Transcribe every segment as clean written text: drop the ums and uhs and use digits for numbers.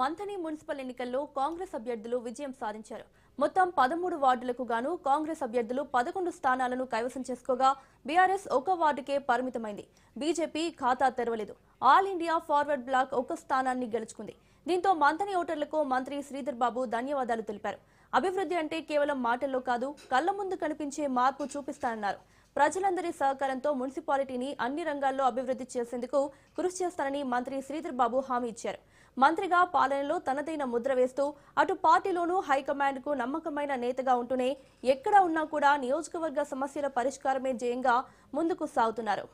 Manthani municipal ఎన్నికల్లో కాంగ్రెస్ అభ్యర్థులు విజయం సాధించారు. మొత్తం 13 వార్డులకు గాను కాంగ్రెస్ అభ్యర్థులు 11 స్థానాలను కైవసం చేసుకోగా బీఆర్ఎస్ ఒక వార్డుకే పరిమితమైంది. బీజేపీ ఖాతా తెరవలేదు. ఆల్ ఇండియా ఫార్వర్డ్ బ్లాక్ ఒక స్థానాన్ని గెలుచుకుంది. దీంతో మంథని ఓటర్లకు మంత్రి శ్రీధర్ బాబు ధన్యవాదాలు తెలిపారు. అభివృద్ధి అంటే కేవలం మాటల్లో కాదు, కళ్ల ముందు కనిపించే మార్పు చూపిస్తానన్నారు. ప్రజలందరి సహకారంతో మున్సిపాలిటీని అన్ని రంగాల్లో అభివృద్ధి చేసేందుకు కృషి చేస్తానని మంత్రి శ్రీధర్ బాబు హామీ ఇచ్చారు. మంత్రిగా పాలనలో తనదైన ముద్ర వేస్తూ అటు పార్టీలోనూ హైకమాండ్ కు నమ్మకమైన నేతగా ఉంటూనే ఎక్కడ ఉన్నా కూడా నియోజకవర్గ సమస్యల పరిష్కారమే ధ్యేయంగా ముందుకు సాగుతున్నారు.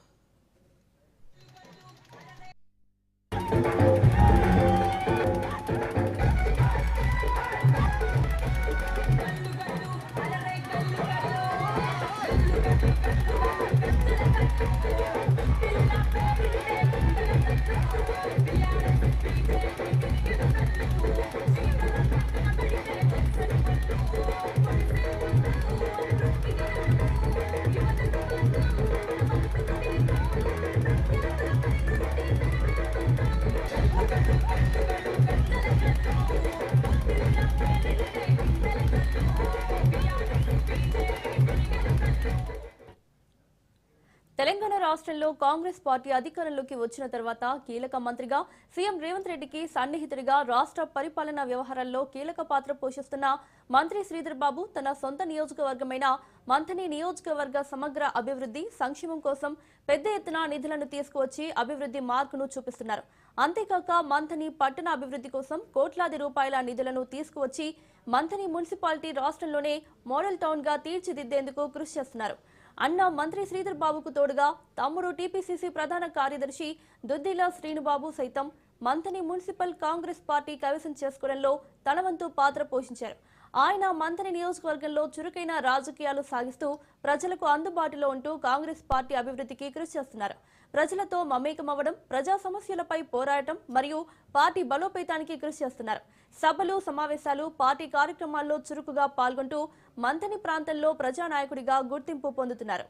తెలంగాణ రాష్ట్రంలో కాంగ్రెస్ పార్టీ అధికారంలోకి వచ్చిన తర్వాత కీలక మంత్రిగా సీఎం రేవంత్ రెడ్డికి సన్నిహితుడిగా రాష్ట్ర పరిపాలనా వ్యవహారాల్లో కీలక పాత్ర పోషిస్తున్న మంత్రి శ్రీధర్ బాబు తన సొంత నియోజకవర్గమైన మంథని నియోజకవర్గ సమగ్ర అభివృద్ధి సంక్షేమం కోసం పెద్ద ఎత్తున నిధులను తీసుకువచ్చి అభివృద్ధి మార్కును చూపిస్తున్నారు. అంతేకాక మంథని పట్టణ అభివృద్ధి కోసం కోట్లాది రూపాయల నిధులను తీసుకువచ్చి మంథని మున్సిపాలిటీ రాష్ట్రంలోనే మోడల్ టౌన్ గా తీర్చిదిద్దేందుకు కృషి చేస్తున్నారు. అన్న మంత్రి శ్రీధర్ బాబుకు తోడుగా తమ్ముడు టీపీసీసీ ప్రధాన కార్యదర్శి దుద్దిల శ్రీనుబాబు సైతం మంథని మున్సిపల్ కాంగ్రెస్ పార్టీ కైవసం చేసుకోవడంలో తన వంతు పాత్ర పోషించారు. ఆయన మంథని నియోజకవర్గంలో చురుకైన రాజకీయాలు సాగిస్తూ ప్రజలకు అందుబాటులో ఉంటూ కాంగ్రెస్ పార్టీ అభివృద్ధికి కృషి చేస్తున్నారు. ప్రజలతో మమేకమవ్వడం, ప్రజా సమస్యలపై పోరాటం మరియు పార్టీ బలోపేతానికి కృషి చేస్తున్నారు. సభలు, సమావేశాలు, పార్టీ కార్యక్రమాల్లో చురుకుగా పాల్గొంటూ మంథని ప్రాంతంలో ప్రజానాయకుడిగా గుర్తింపు పొందుతున్నారు.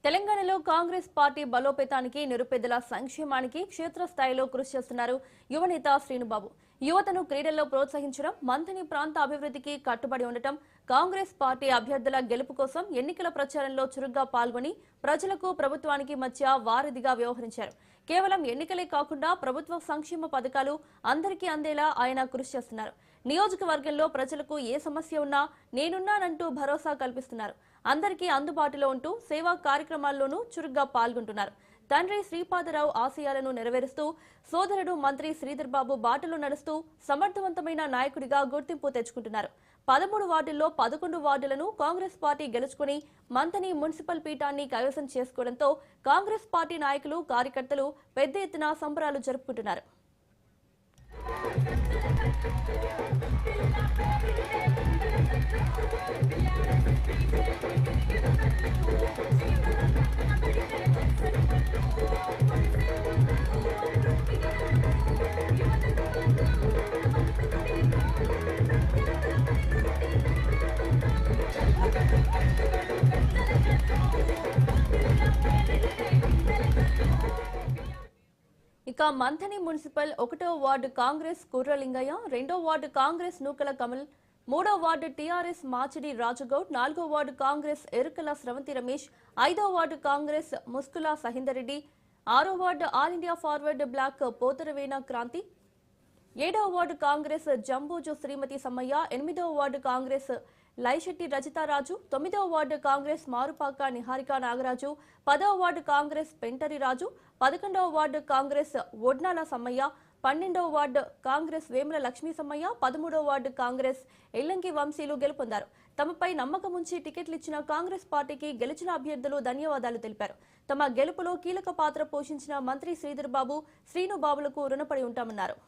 తెలంగాణలో కాంగ్రెస్ పార్టీ బలోపేతానికి, నిరుపేదల సంక్షేమానికి క్షేత్రస్థాయిలో కృషి చేస్తున్నారు యువనేత శ్రీనుబాబు. యువతను క్రీడల్లో ప్రోత్సహించడం, మంథని ప్రాంత అభివృద్ధికి కట్టుబడి ఉండటం, కాంగ్రెస్ పార్టీ అభ్యర్థుల గెలుపు కోసం ఎన్నికల ప్రచారంలో చురుగ్గా పాల్గొని ప్రజలకు, ప్రభుత్వానికి మధ్య వారధిగా వ్యవహరించారు. కేవలం ఎన్నికలే కాకుండా ప్రభుత్వ సంక్షేమ పథకాలు అందరికీ అందేలా ఆయన కృషి చేస్తున్నారు. నియోజకవర్గంలో ప్రజలకు ఏ సమస్య ఉన్నా నేనున్నానంటూ భరోసా కల్పిస్తున్నారు. అందరికీ అందుబాటులో ఉంటూ సేవా కార్యక్రమాల్లోనూ చురుగ్గా పాల్గొంటున్నారు. తండ్రి శ్రీపాదరావు ఆశయాలను నెరవేరుస్తూ సోదరుడు మంత్రి శ్రీధర్ బాబు బాటలో నడుస్తూ సమర్థవంతమైన నాయకుడిగా గుర్తింపు తెచ్చుకుంటున్నారు. 13 వార్డుల్లో 11 వార్డులను కాంగ్రెస్ పార్టీ గెలుచుకుని మంథని మున్సిపల్ పీఠాన్ని కైవసం చేసుకోవడంతో కాంగ్రెస్ పార్టీ నాయకులు, కార్యకర్తలు పెద్ద ఎత్తున సంబరాలు జరుపుకుంటున్నారు. ఇక మంథని మున్సిపల్ 1వ వార్డు కాంగ్రెస్ కుర్రలింగయ్య, 2వ వార్డు కాంగ్రెస్ నూకల కమల్, 3వ వార్డు టీఆర్ఎస్ మాచిడి రాజగౌడ్, 4వ వార్డు కాంగ్రెస్ ఎరుకల స్రవంతి రమేష్, 5వ వార్డు కాంగ్రెస్ ముస్కుల సహిందర్ రెడ్డి, 6వ వార్డు ఆల్ ఇండియా ఫార్వర్డ్ బ్లాక్ పోతరవేణ క్రాంతి, 7వ వార్డు కాంగ్రెస్ జంబూజు శ్రీమతి సమ్మయ్య, 8వ వార్డు కాంగ్రెస్ లైశెట్టి రజితారాజు, 9వ వార్డు కాంగ్రెస్ మారుపాక నిహారిక నాగరాజు, 10వ వార్డు కాంగ్రెస్ పెంటరి రాజు, 11వ వార్డు కాంగ్రెస్ ఒడ్నాల సమ్మయ్య, 12వ వార్డు కాంగ్రెస్ వేముల లక్ష్మీ సమ్మయ్య, 13వ వార్డు కాంగ్రెస్ ఎల్లంకి వంశీలు గెలుపొందారు. తమపై నమ్మకం ఉంచి టికెట్లు ఇచ్చిన కాంగ్రెస్ పార్టీకి గెలిచిన అభ్యర్థులు ధన్యవాదాలు తెలిపారు. తమ గెలుపులో కీలక పాత్ర పోషించిన మంత్రి శ్రీధర్ బాబు, శ్రీనుబాబులకు రుణపడి ఉంటామన్నారు.